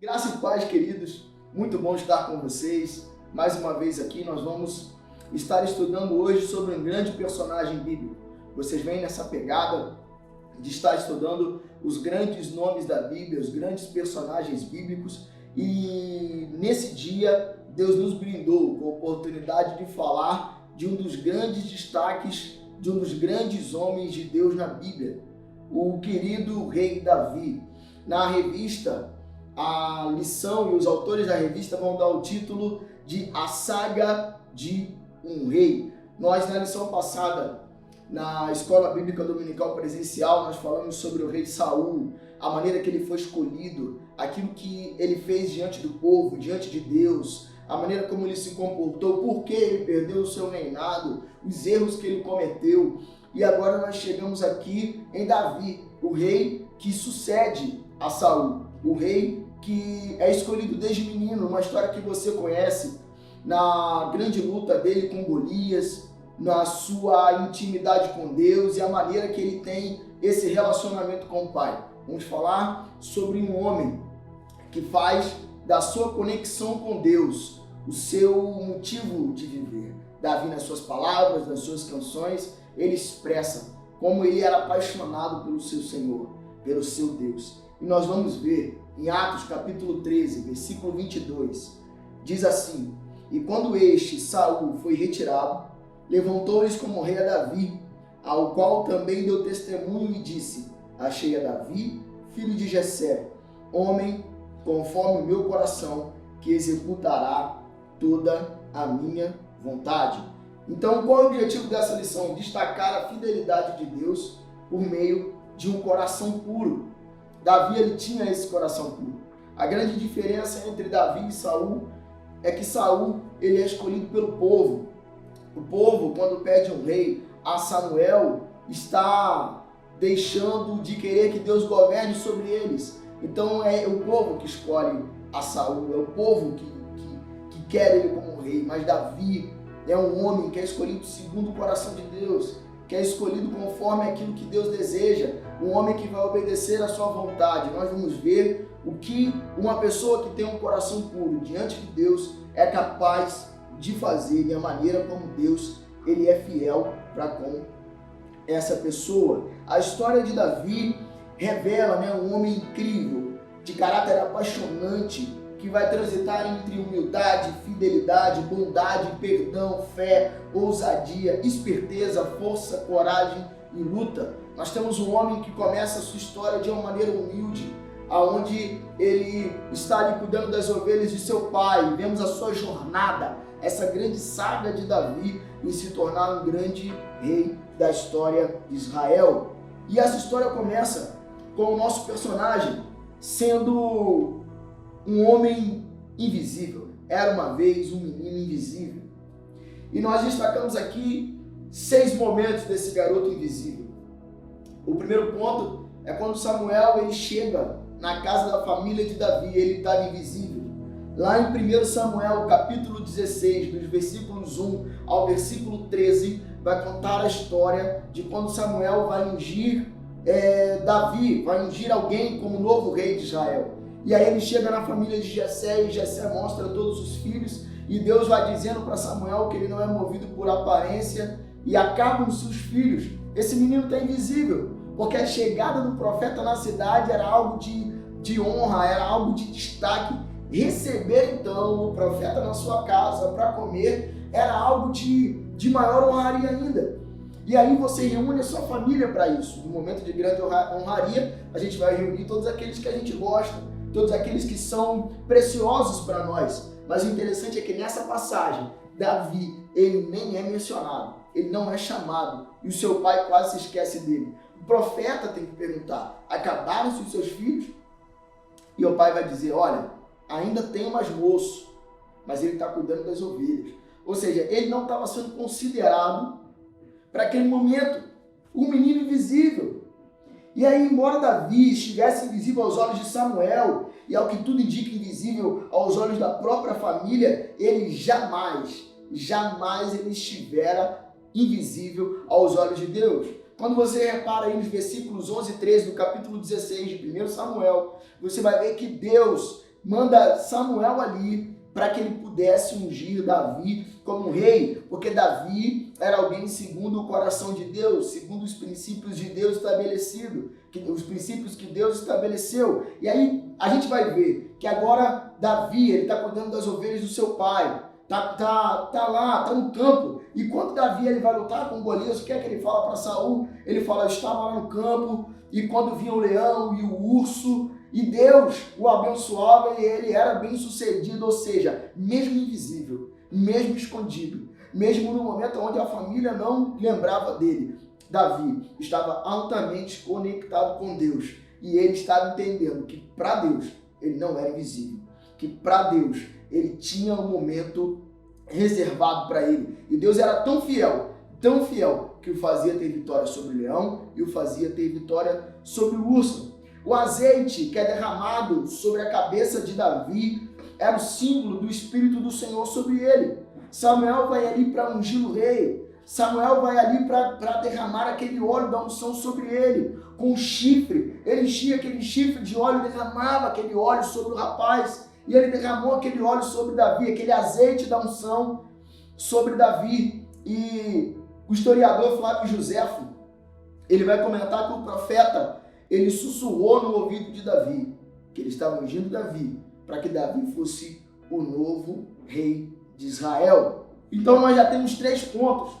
Graça e paz, queridos. Muito bom estar com vocês. Mais uma vez aqui, nós vamos estar estudando hoje sobre um grande personagem bíblico. Vocês vêm nessa pegada de estar estudando os grandes nomes da Bíblia, os grandes personagens bíblicos. E nesse dia, Deus nos brindou com a oportunidade de falar de um dos grandes destaques, de um dos grandes homens de Deus na Bíblia, o querido rei Davi. Na revista, a lição e os autores da revista vão dar o título de A Saga de um Rei. Nós, na lição passada, na Escola Bíblica Dominical Presencial, nós falamos sobre o rei Saul, a maneira que ele foi escolhido, aquilo que ele fez diante do povo, diante de Deus, a maneira como ele se comportou, por que ele perdeu o seu reinado, os erros que ele cometeu. E agora nós chegamos aqui em Davi, o rei que sucede a Saul, o rei que é escolhido desde menino, uma história que você conhece, na grande luta dele com Golias, na sua intimidade com Deus e a maneira que ele tem esse relacionamento com o Pai. Vamos falar sobre um homem que faz da sua conexão com Deus o seu motivo de viver. Davi, nas suas palavras, nas suas canções, ele expressa como ele era apaixonado pelo seu Senhor, pelo seu Deus. E nós vamos ver em Atos capítulo 13, versículo 22, diz assim: E quando este, Saul, foi retirado, levantou-lhes como rei a Davi, ao qual também deu testemunho e disse: Achei a Davi, filho de Jessé, homem conforme o meu coração, que executará toda a minha vontade. Então, qual é o objetivo dessa lição? Destacar a fidelidade de Deus por meio de um coração puro. Davi, ele tinha esse coração puro. A grande diferença entre Davi e Saul é que Saul, ele é escolhido pelo povo. O povo, quando pede um rei a Samuel, está deixando de querer que Deus governe sobre eles. Então é o povo que escolhe a Saul, é o povo que quer ele como rei. Mas Davi é um homem que é escolhido segundo o coração de Deus, que é escolhido conforme aquilo que Deus deseja, um homem que vai obedecer à sua vontade. Nós vamos ver o que uma pessoa que tem um coração puro diante de Deus é capaz de fazer e a maneira como Deus ele é fiel para com essa pessoa. A história de Davi revela, um homem incrível, de caráter apaixonante, que vai transitar entre humildade, fidelidade, bondade, perdão, fé, ousadia, esperteza, força, coragem e luta. Nós temos um homem que começa a sua história de uma maneira humilde, aonde ele está ali cuidando das ovelhas de seu pai. Vemos a sua jornada, essa grande saga de Davi em se tornar um grande rei da história de Israel. E essa história começa com o nosso personagem sendo um homem invisível. Era uma vez um menino invisível. E nós destacamos aqui 6 momentos desse garoto invisível. O primeiro ponto é quando Samuel ele chega na casa da família de Davi, ele estava invisível. Lá em 1 Samuel, capítulo 16, dos versículos 1 ao versículo 13, vai contar a história de quando Samuel vai ungir Davi, vai ungir alguém como novo rei de Israel. E aí ele chega na família de Jessé e Jessé mostra todos os filhos e Deus vai dizendo para Samuel que ele não é movido por aparência e acabam-se os filhos. Esse menino está invisível, porque a chegada do profeta na cidade era algo de honra, era algo de destaque. Receber então o profeta na sua casa para comer era algo de maior honraria ainda. E aí você reúne a sua família para isso. No momento de grande honraria, a gente vai reunir todos aqueles que a gente gosta, todos aqueles que são preciosos para nós. Mas o interessante é que nessa passagem, Davi, ele nem é mencionado, ele não é chamado, e o seu pai quase se esquece dele. O profeta tem que perguntar: acabaram-se os seus filhos? E o pai vai dizer: olha, ainda tem mais moço, mas ele está cuidando das ovelhas. Ou seja, ele não estava sendo considerado para aquele momento, um menino invisível. E aí, embora Davi estivesse invisível aos olhos de Samuel, e ao que tudo indica invisível aos olhos da própria família, ele jamais ele estivera invisível aos olhos de Deus. Quando você repara aí nos versículos 11 e 13 do capítulo 16 de 1 Samuel, você vai ver que Deus manda Samuel ali para que ele pudesse ungir Davi como rei, porque Davi era alguém segundo o coração de Deus, segundo os princípios de Deus estabelecidos, os princípios que Deus estabeleceu. E aí a gente vai ver que agora Davi, ele está cuidando das ovelhas do seu pai, tá lá, tá no campo. E quando Davi ele vai lutar com Golias, o que é que ele fala para Saul? Ele fala: eu estava lá no campo e quando vinha o leão e o urso, e Deus o abençoava e ele era bem sucedido, ou seja, mesmo invisível, mesmo escondido, mesmo no momento onde a família não lembrava dele, Davi estava altamente conectado com Deus e ele estava entendendo que para Deus ele não era invisível, que para Deus ele tinha um momento reservado para ele, e Deus era tão fiel, que o fazia ter vitória sobre o leão e o fazia ter vitória sobre o urso. O azeite que é derramado sobre a cabeça de Davi era o símbolo do Espírito do Senhor sobre ele. Samuel vai ali para ungir o rei. Samuel vai ali para derramar aquele óleo da unção sobre ele. Com um chifre, ele enchia aquele chifre de óleo, derramava aquele óleo sobre o rapaz. E ele derramou aquele óleo sobre Davi, aquele azeite da unção sobre Davi. E o historiador Flávio Joséfo, ele vai comentar que o profeta, ele sussurrou no ouvido de Davi, que ele estava ungindo Davi, para que Davi fosse o novo rei de Israel. Então nós já temos 3 pontos.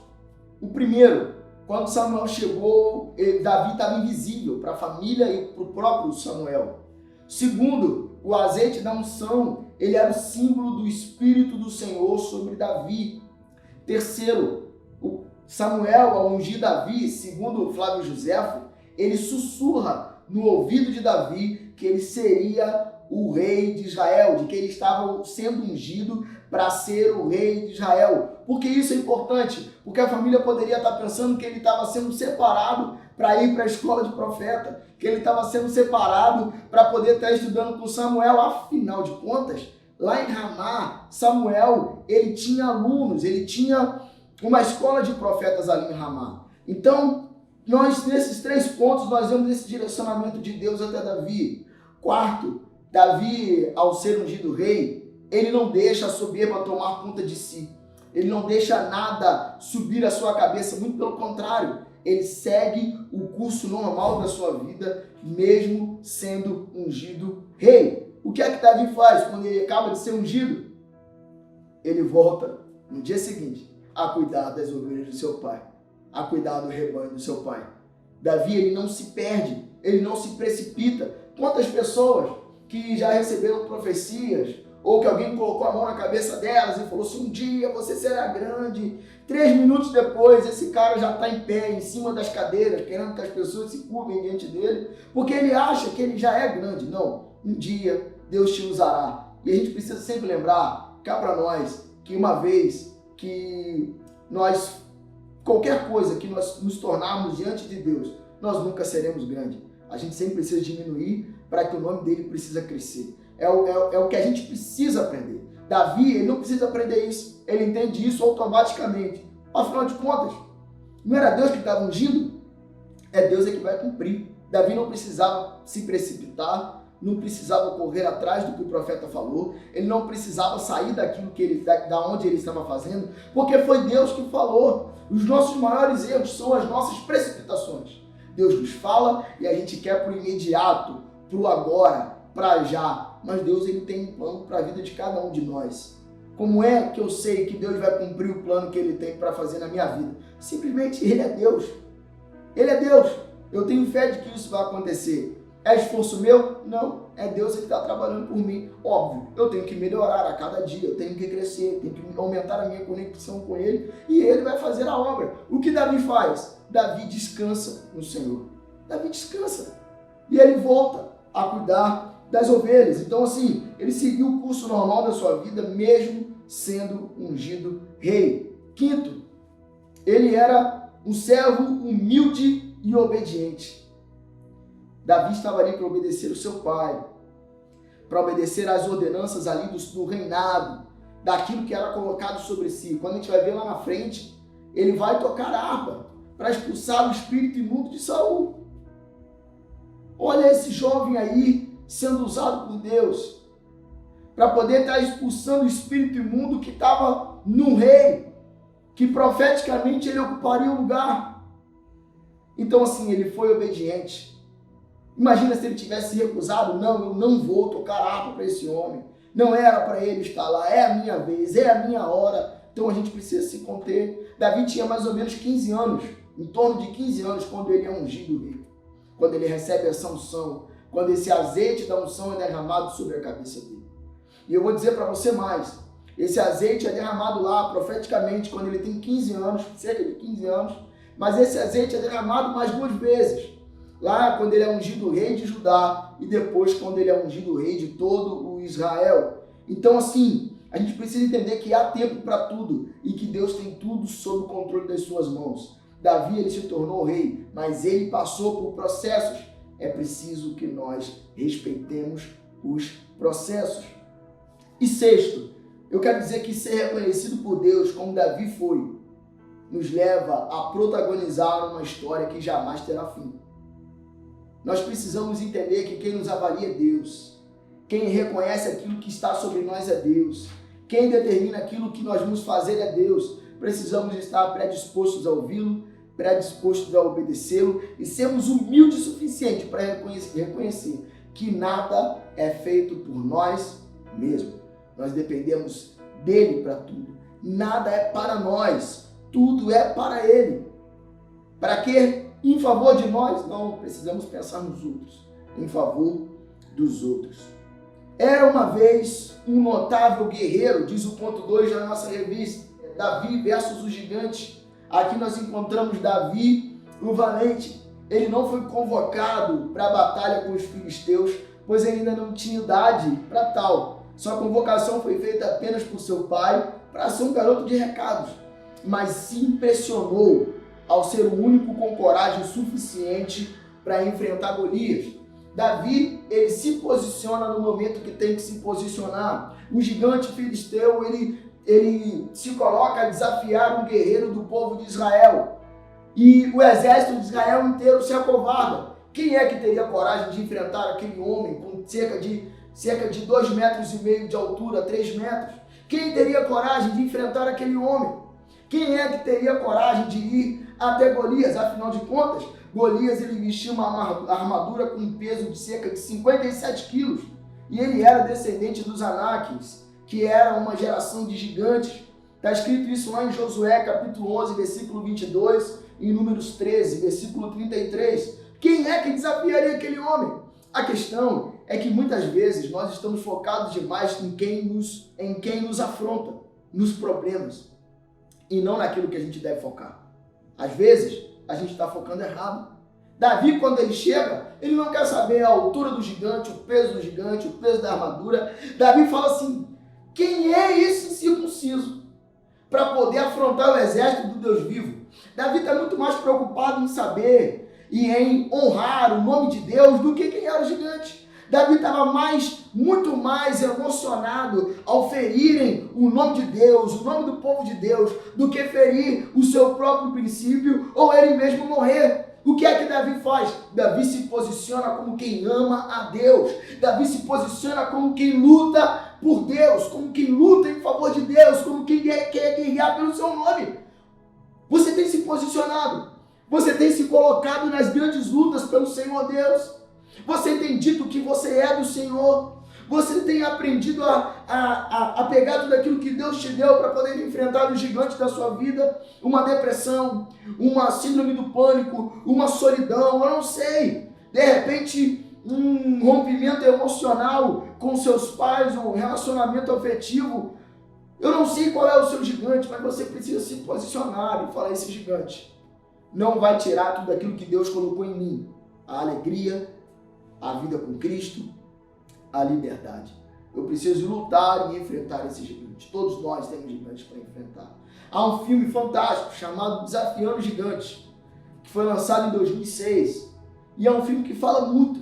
O primeiro, quando Samuel chegou, Davi estava invisível para a família e para o próprio Samuel. Segundo, o azeite da unção, ele era o símbolo do Espírito do Senhor sobre Davi. Terceiro, Samuel, ao ungir Davi, segundo Flávio Joséfo, ele sussurra no ouvido de Davi que ele seria o rei de Israel, de que ele estava sendo ungido para ser o rei de Israel. Por que isso é importante? Porque a família poderia estar pensando que ele estava sendo separado para ir para a escola de profeta, que ele estava sendo separado para poder estar estudando com Samuel. Afinal de contas, lá em Ramá, Samuel, ele tinha alunos, ele tinha uma escola de profetas ali em Ramá. Então, nós, nesses 3 pontos, nós vemos esse direcionamento de Deus até Davi. Quarto, Davi, ao ser ungido rei, ele não deixa a soberba tomar conta de si. Ele não deixa nada subir a sua cabeça, muito pelo contrário, ele segue o curso normal da sua vida, mesmo sendo ungido rei. O que é que Davi faz quando ele acaba de ser ungido? Ele volta no dia seguinte a cuidar das ovelhas do seu pai, a cuidar do rebanho do seu pai. Davi, ele não se perde, ele não se precipita. Quantas pessoas que já receberam profecias, ou que alguém colocou a mão na cabeça delas e falou assim: um dia você será grande. 3 minutos depois, esse cara já está em pé, em cima das cadeiras, querendo que as pessoas se curvem diante dele, porque ele acha que ele já é grande. Não, um dia Deus te usará. E a gente precisa sempre lembrar, cá para nós, que uma vez que nós, qualquer coisa que nós nos tornarmos diante de Deus, nós nunca seremos grandes. A gente sempre precisa diminuir para que o nome dele precisa crescer. É o que a gente precisa aprender. Davi, ele não precisa aprender isso. Ele entende isso automaticamente. Afinal de contas, não era Deus que estava ungindo? É Deus que vai cumprir. Davi não precisava se precipitar, não precisava correr atrás do que o profeta falou, ele não precisava sair daquilo da onde ele estava fazendo, porque foi Deus que falou. Os nossos maiores erros são as nossas precipitações. Deus nos fala e a gente quer para o imediato, para o agora, para já. Mas Deus, ele tem um plano para a vida de cada um de nós. Como é que eu sei que Deus vai cumprir o plano que ele tem para fazer na minha vida? Simplesmente ele é Deus. Ele é Deus. Eu tenho fé de que isso vai acontecer. É esforço meu? Não. É Deus que está trabalhando por mim. Óbvio, eu tenho que melhorar a cada dia, eu tenho que crescer, tenho que aumentar a minha conexão com ele e ele vai fazer a obra. O que Davi faz? Davi descansa no Senhor. Davi descansa. E ele volta a cuidar das ovelhas. Então, assim, ele seguiu o curso normal da sua vida, mesmo sendo ungido rei. Quinto, ele era um servo humilde e obediente. Davi estava ali para obedecer o seu pai, para obedecer às ordenanças ali do reinado, daquilo que era colocado sobre si. Quando a gente vai ver lá na frente, ele vai tocar a harpa para expulsar o espírito imundo de Saul. Olha esse jovem aí sendo usado por Deus. para poder estar expulsando o espírito imundo que estava no rei, que profeticamente ele ocuparia o lugar. Então assim, ele foi obediente. Imagina se ele tivesse recusado: não, eu não vou tocar harpa para esse homem, não era para ele estar lá, é a minha vez, é a minha hora. Então a gente precisa se conter. Davi tinha mais ou menos 15 anos, em torno de 15 anos, quando ele é ungido rei, quando ele recebe essa unção, quando esse azeite da unção é derramado sobre a cabeça dele. E eu vou dizer para você mais, esse azeite é derramado lá profeticamente quando ele tem 15 anos, cerca de 15 anos, mas esse azeite é derramado mais 2 vezes, lá quando ele é ungido rei de Judá e depois quando ele é ungido rei de todo o Israel. Então assim, a gente precisa entender que há tempo para tudo e que Deus tem tudo sob o controle das suas mãos. Davi, ele se tornou rei, mas ele passou por processos. É preciso que nós respeitemos os processos. E sexto, eu quero dizer que ser reconhecido por Deus como Davi foi, nos leva a protagonizar uma história que jamais terá fim. Nós precisamos entender que quem nos avalia é Deus. Quem reconhece aquilo que está sobre nós é Deus. Quem determina aquilo que nós vamos fazer é Deus. Precisamos estar predispostos a ouvi-lo, predispostos a obedecê-lo e sermos humildes o suficiente para reconhecer que nada é feito por nós mesmos. Nós dependemos dele para tudo. Nada é para nós, tudo é para ele. Para quê? Em favor de nós? Não, precisamos pensar nos outros, em favor dos outros. Era uma vez um notável guerreiro, diz o ponto 2 da nossa revista, Davi versus os gigantes. Aqui nós encontramos Davi, o valente. Ele não foi convocado para a batalha com os filisteus, pois ele ainda não tinha idade para tal. Sua convocação foi feita apenas por seu pai para ser um garoto de recados, mas se impressionou ao ser o único com coragem suficiente para enfrentar Golias. Davi, ele se posiciona no momento que tem que se posicionar. O gigante filisteu, ele se coloca a desafiar um guerreiro do povo de Israel. E o exército de Israel inteiro se acovarda. Quem é que teria coragem de enfrentar aquele homem com cerca de 2,5 metros de altura, 3 metros? Quem teria coragem de enfrentar aquele homem? Quem é que teria coragem de ir até Golias? Afinal de contas, Golias, ele vestia uma armadura com um peso de cerca de 57 quilos. E ele era descendente dos Anáquios, que era uma geração de gigantes. Está escrito isso lá em Josué, capítulo 11, versículo 22, em Números 13, versículo 33. Quem é que desafiaria aquele homem? A questão é que muitas vezes nós estamos focados demais em quem nos afronta, nos problemas, e não naquilo que a gente deve focar. Às vezes, a gente está focando errado. Davi, quando ele chega, ele não quer saber a altura do gigante, o peso da armadura. Davi fala assim: quem é esse incircunciso para poder afrontar o exército do Deus vivo? Davi está muito mais preocupado em saber e em honrar o nome de Deus do que quem era o gigante. Davi estava muito mais emocionado ao ferirem o nome de Deus, o nome do povo de Deus, do que ferir o seu próprio princípio ou ele mesmo morrer. O que é que Davi faz? Davi se posiciona como quem ama a Deus. Davi se posiciona como quem luta por Deus, como quem luta em favor de Deus, como quem quer guerrear pelo seu nome. Você tem se posicionado. Você tem se colocado nas grandes lutas pelo Senhor Deus. Você tem dito que você é do Senhor. Você tem aprendido a pegar tudo aquilo que Deus te deu para poder enfrentar os gigantes da sua vida. Uma depressão, uma síndrome do pânico, uma solidão, eu não sei. De repente, um rompimento emocional com seus pais, um relacionamento afetivo. Eu não sei qual é o seu gigante, mas você precisa se posicionar e falar: esse gigante não vai tirar tudo aquilo que Deus colocou em mim. A alegria, a vida com Cristo, a liberdade. Eu preciso lutar e enfrentar esse gigante. Todos nós temos gigantes para enfrentar. Há um filme fantástico chamado Desafiando Gigantes, que foi lançado em 2006. E é um filme que fala muito.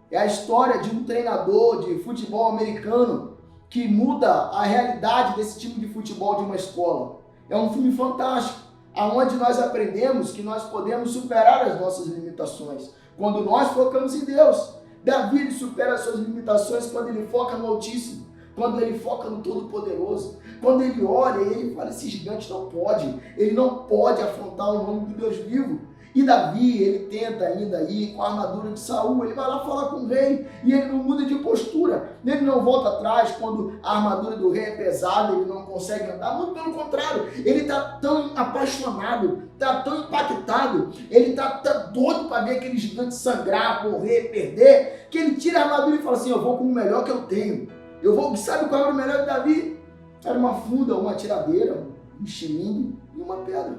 É a história de um treinador de futebol americano que muda a realidade desse time de futebol de uma escola. É um filme fantástico, onde nós aprendemos que nós podemos superar as nossas limitações quando nós focamos em Deus. Davi, ele supera as suas limitações quando ele foca no Altíssimo. quando ele foca no Todo-Poderoso, quando ele olha e ele fala, esse gigante não pode, ele não pode afrontar o nome do Deus vivo. E Davi, ele tenta ainda ir com a armadura de Saul, ele vai lá falar com o rei e ele não muda de postura, ele não volta atrás quando a armadura do rei é pesada, ele não consegue andar, muito pelo contrário, ele está tão apaixonado, está tão impactado, ele está doido para ver aquele gigante sangrar, morrer, perder, que ele tira a armadura e fala assim, eu vou com o melhor que eu tenho, sabe qual era o melhor de Davi? Era uma funda, uma tiradeira, um estilingue e uma pedra.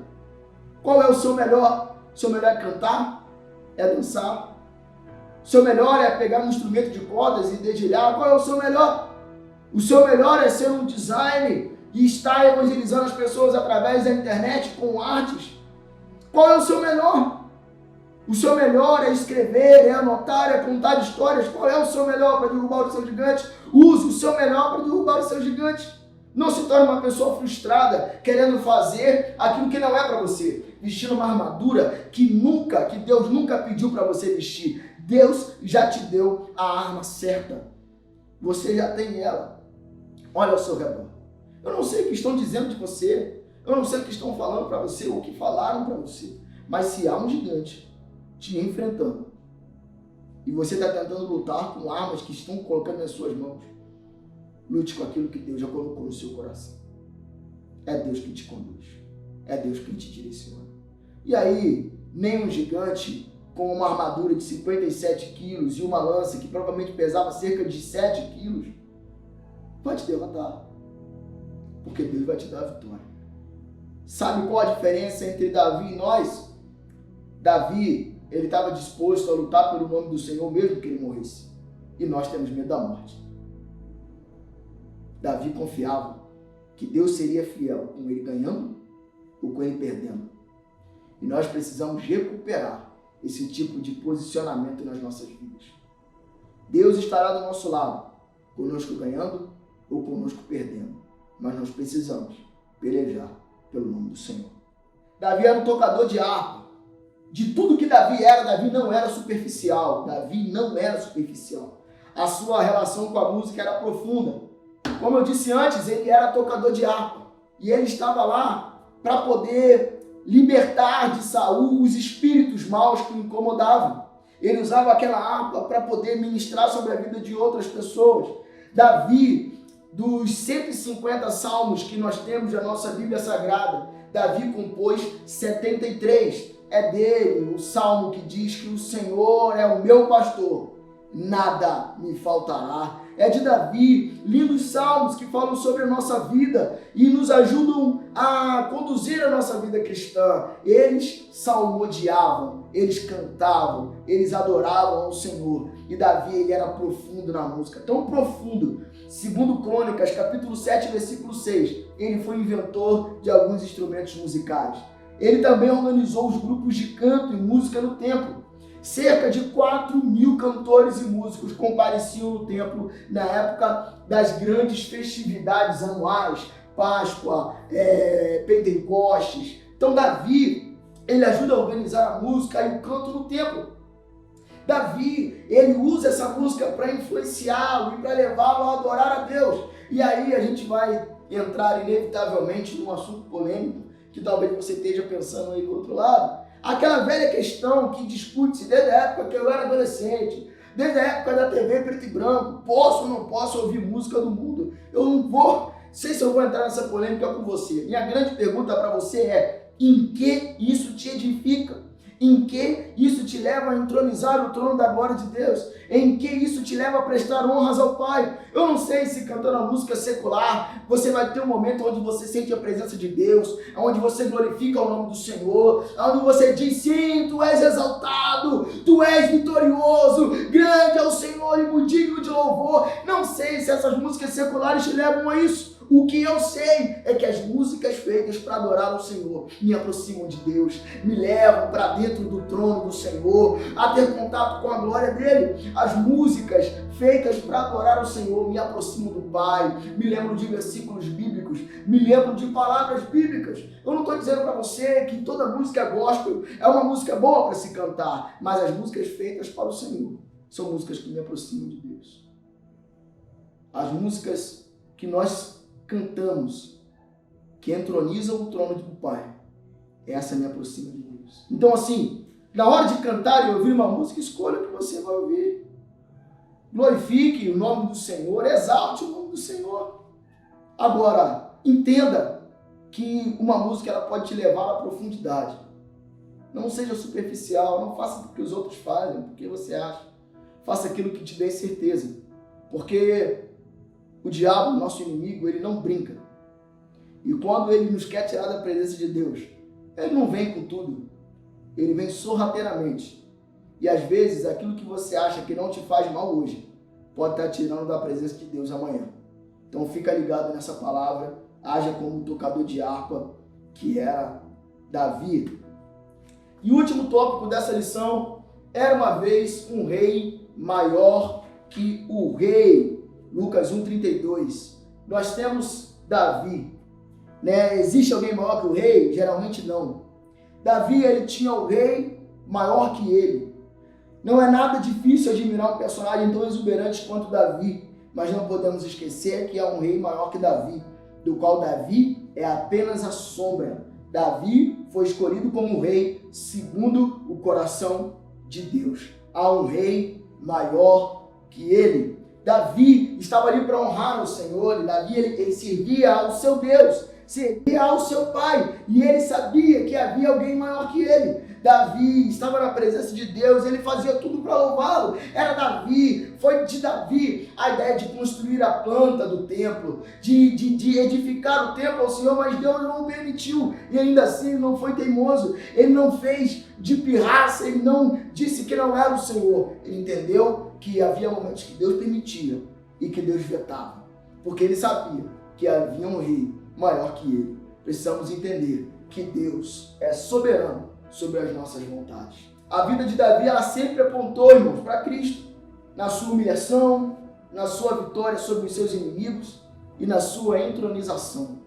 Qual é o seu melhor? O seu melhor é cantar? É dançar? O seu melhor é pegar um instrumento de cordas e dedilhar? Qual é o seu melhor? O seu melhor é ser um designer e estar evangelizando as pessoas através da internet com artes? Qual é o seu melhor? O seu melhor é escrever, é anotar, é contar histórias? Qual é o seu melhor para derrubar o seu gigante? Use o seu melhor para derrubar o seu gigante. Não se torne uma pessoa frustrada, querendo fazer aquilo que não é para você. Vestindo uma armadura que Deus nunca pediu para você vestir. Deus já te deu a arma certa. Você já tem ela. Olha ao seu redor. Eu não sei o que estão dizendo de você. Eu não sei o que estão falando para você ou o que falaram para você. Mas se há um gigante te enfrentando e você está tentando lutar com armas que estão colocando nas suas mãos, lute com aquilo que Deus já colocou no seu coração. É Deus que te conduz. É Deus que te direciona. E aí, nem um gigante com uma armadura de 57 quilos e uma lança que provavelmente pesava cerca de 7 quilos vai te derrotar. Porque Deus vai te dar a vitória. Sabe qual a diferença entre Davi e nós? Davi, ele estava disposto a lutar pelo nome do Senhor mesmo que ele morresse. E nós temos medo da morte. Davi confiava que Deus seria fiel com ele ganhando ou com ele perdendo. E nós precisamos recuperar esse tipo de posicionamento nas nossas vidas. Deus estará do nosso lado, conosco ganhando ou conosco perdendo. Mas nós precisamos pelejar pelo nome do Senhor. Davi era um tocador de harpa. De tudo que Davi era, Davi não era superficial. Davi não era superficial. A sua relação com a música era profunda. Como eu disse antes, ele era tocador de harpa. E ele estava lá para poder libertar de Saul os espíritos maus que o incomodavam. Ele usava aquela harpa para poder ministrar sobre a vida de outras pessoas. Davi, dos 150 salmos que nós temos na nossa Bíblia Sagrada, Davi compôs 73. É dele o salmo que diz que o Senhor é o meu pastor, nada me faltará. É de Davi, lindos salmos que falam sobre a nossa vida e nos ajudam a conduzir a nossa vida cristã. Eles salmodiavam, eles cantavam, eles adoravam ao Senhor. E Davi, ele era profundo na música, tão profundo. Segundo Crônicas, capítulo 7, versículo 6, ele foi inventor de alguns instrumentos musicais. Ele também organizou os grupos de canto e música no templo. Cerca de 4.000 cantores e músicos compareciam no templo na época das grandes festividades anuais, Páscoa, Pentecostes. Então Davi, ele ajuda a organizar a música e o canto no templo. Davi, ele usa essa música para influenciá-lo e para levá-lo a adorar a Deus. E aí a gente vai entrar inevitavelmente num assunto polêmico, que talvez você esteja pensando aí do outro lado. Aquela velha questão que discute-se desde a época que eu era adolescente, desde a época da TV preto e branco, posso ou não posso ouvir música do mundo? Eu não sei se eu vou entrar nessa polêmica com você. Minha grande pergunta para você é, em que isso te edifica? Em que isso te leva a entronizar o trono da glória de Deus? Em que isso te leva a prestar honras ao Pai? Eu não sei se cantando a música secular, você vai ter um momento onde você sente a presença de Deus, onde você glorifica o nome do Senhor, onde você diz, sim, Tu és exaltado, Tu és vitorioso, grande é o Senhor e muito digno de louvor. Não sei se essas músicas seculares te levam a isso. O que eu sei é que as músicas feitas para adorar o Senhor me aproximam de Deus, me levam para dentro do trono do Senhor, a ter contato com a glória dele. As músicas feitas para adorar o Senhor me aproximam do Pai, me lembram de versículos bíblicos, me lembram de palavras bíblicas. Eu não estou dizendo para você que toda música gospel é uma música boa para se cantar, mas as músicas feitas para o Senhor são músicas que me aproximam de Deus. As músicas que nós cantamos, que entronizam o trono do Pai. Essa me aproxima de Deus. Então, assim, na hora de cantar e ouvir uma música, escolha o que você vai ouvir. Glorifique o nome do Senhor, exalte o nome do Senhor. Agora, entenda que uma música ela pode te levar à profundidade. Não seja superficial, não faça o que os outros fazem, porque você acha. Faça aquilo que te dê certeza. Porque o diabo, nosso inimigo, ele não brinca. E quando ele nos quer tirar da presença de Deus, ele não vem com tudo. Ele vem sorrateiramente. E às vezes, aquilo que você acha que não te faz mal hoje, pode estar tirando da presença de Deus amanhã. Então fica ligado nessa palavra. Haja como um tocador de harpa, que era Davi. E o último tópico dessa lição: era uma vez um rei maior que o rei. Lucas 1,32. Nós temos Davi. Existe alguém maior que o rei? Geralmente não. Davi, ele tinha o rei maior que ele. Não é nada difícil admirar um personagem tão exuberante quanto Davi, mas não podemos esquecer que há um rei maior que Davi, do qual Davi é apenas a sombra. Davi foi escolhido como rei segundo o coração de Deus. Há um rei maior que ele. Davi estava ali para honrar o Senhor, e Davi ele servia ao seu Deus, servia ao seu pai, e ele sabia que havia alguém maior que ele. Davi estava na presença de Deus, ele fazia tudo para louvá-lo. Era Davi, foi de Davi a ideia de construir a planta do templo, de edificar o templo ao Senhor, mas Deus não o permitiu, e ainda assim não foi teimoso, ele não fez de pirraça, ele não disse que não era o Senhor. Ele entendeu que havia momentos que Deus permitia e que Deus vetava, porque ele sabia que havia um rei maior que ele. Precisamos entender que Deus é soberano sobre as nossas vontades. A vida de Davi, ela sempre apontou, irmãos, para Cristo, na sua humilhação, na sua vitória sobre os seus inimigos e na sua entronização.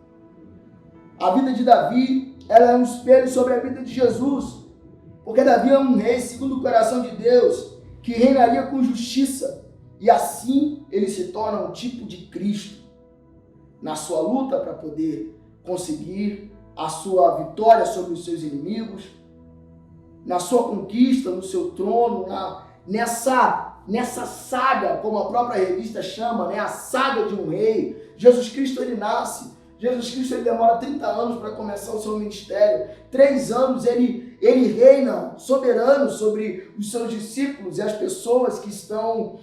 A vida de Davi, ela é um espelho sobre a vida de Jesus, porque Davi é um rei segundo o coração de Deus, que reinaria com justiça, e assim ele se torna um tipo de Cristo na sua luta para poder conseguir a sua vitória sobre os seus inimigos, na sua conquista, no seu trono, nessa saga, como a própria revista chama, a saga de um rei. Jesus Cristo, ele nasce. Jesus Cristo, ele demora 30 anos para começar o seu ministério. 3 anos ele reina soberano sobre os seus discípulos e as pessoas que estão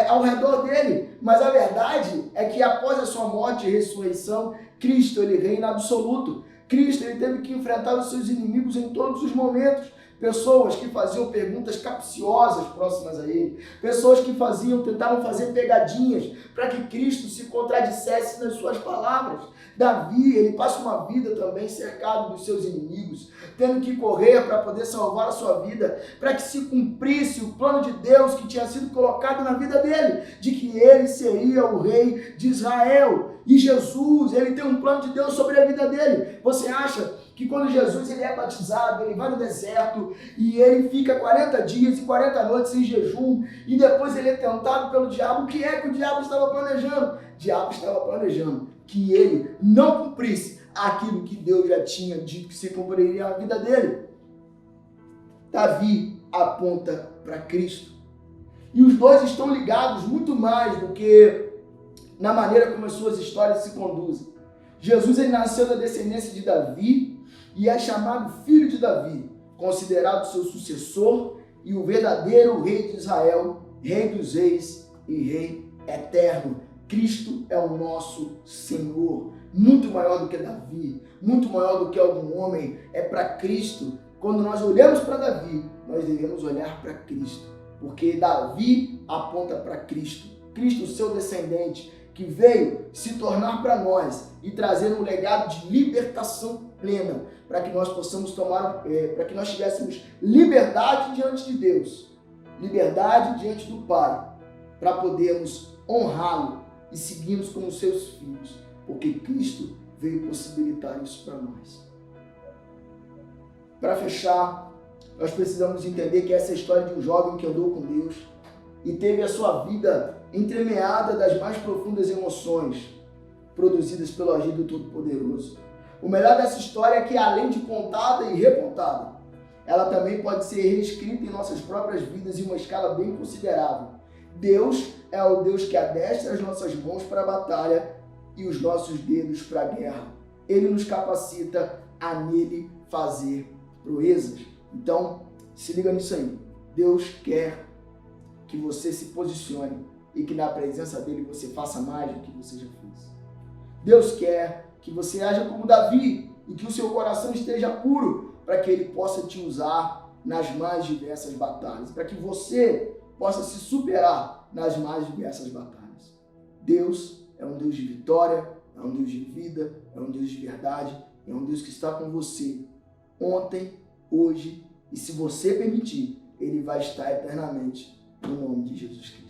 ao redor dele. Mas a verdade é que após a sua morte e ressurreição, Cristo, ele reina absoluto. Cristo, ele teve que enfrentar os seus inimigos em todos os momentos. Pessoas que faziam perguntas capciosas próximas a ele. Pessoas que tentavam fazer pegadinhas para que Cristo se contradissesse nas suas palavras. Davi, ele passa uma vida também cercado dos seus inimigos, tendo que correr para poder salvar a sua vida, para que se cumprisse o plano de Deus que tinha sido colocado na vida dele, de que ele seria o rei de Israel. E Jesus, ele tem um plano de Deus sobre a vida dele. Você acha que quando Jesus ele é batizado, ele vai no deserto e ele fica 40 dias e 40 noites em jejum, e depois ele é tentado pelo diabo? O que é que o diabo estava planejando? O diabo estava planejando que ele não cumprisse aquilo que Deus já tinha dito que se cumpriria na vida dele. Davi aponta para Cristo. E os dois estão ligados muito mais do que na maneira como as suas histórias se conduzem. Jesus, ele nasceu da descendência de Davi e é chamado filho de Davi, considerado seu sucessor e o verdadeiro rei de Israel, rei dos reis e rei eterno. Cristo é o nosso Senhor, muito maior do que Davi, muito maior do que algum homem. É para Cristo. Quando nós olhamos para Davi, nós devemos olhar para Cristo, porque Davi aponta para Cristo. Cristo, seu descendente, que veio se tornar para nós e trazer um legado de libertação plena, para que nós possamos para que nós tivéssemos liberdade diante de Deus, liberdade diante do Pai, para podermos honrá-lo e seguirmos como seus filhos, porque Cristo veio possibilitar isso para nós. Para fechar, nós precisamos entender que essa é a história de um jovem que andou com Deus e teve a sua vida entremeada das mais profundas emoções, produzidas pelo agir do Todo-Poderoso. O melhor dessa história é que, além de contada e recontada, ela também pode ser reescrita em nossas próprias vidas em uma escala bem considerável. Deus é o Deus que adestra as nossas mãos para a batalha e os nossos dedos para a guerra. Ele nos capacita a nele fazer proezas. Então, se liga nisso aí. Deus quer que você se posicione e que na presença dele você faça mais do que você já fez. Deus quer que você haja como Davi e que o seu coração esteja puro para que ele possa te usar nas mais diversas batalhas, para que você possa se superar nas mais diversas batalhas. Deus é um Deus de vitória, é um Deus de vida, é um Deus de verdade, é um Deus que está com você ontem, hoje e, se você permitir, ele vai estar eternamente no nome de Jesus Cristo.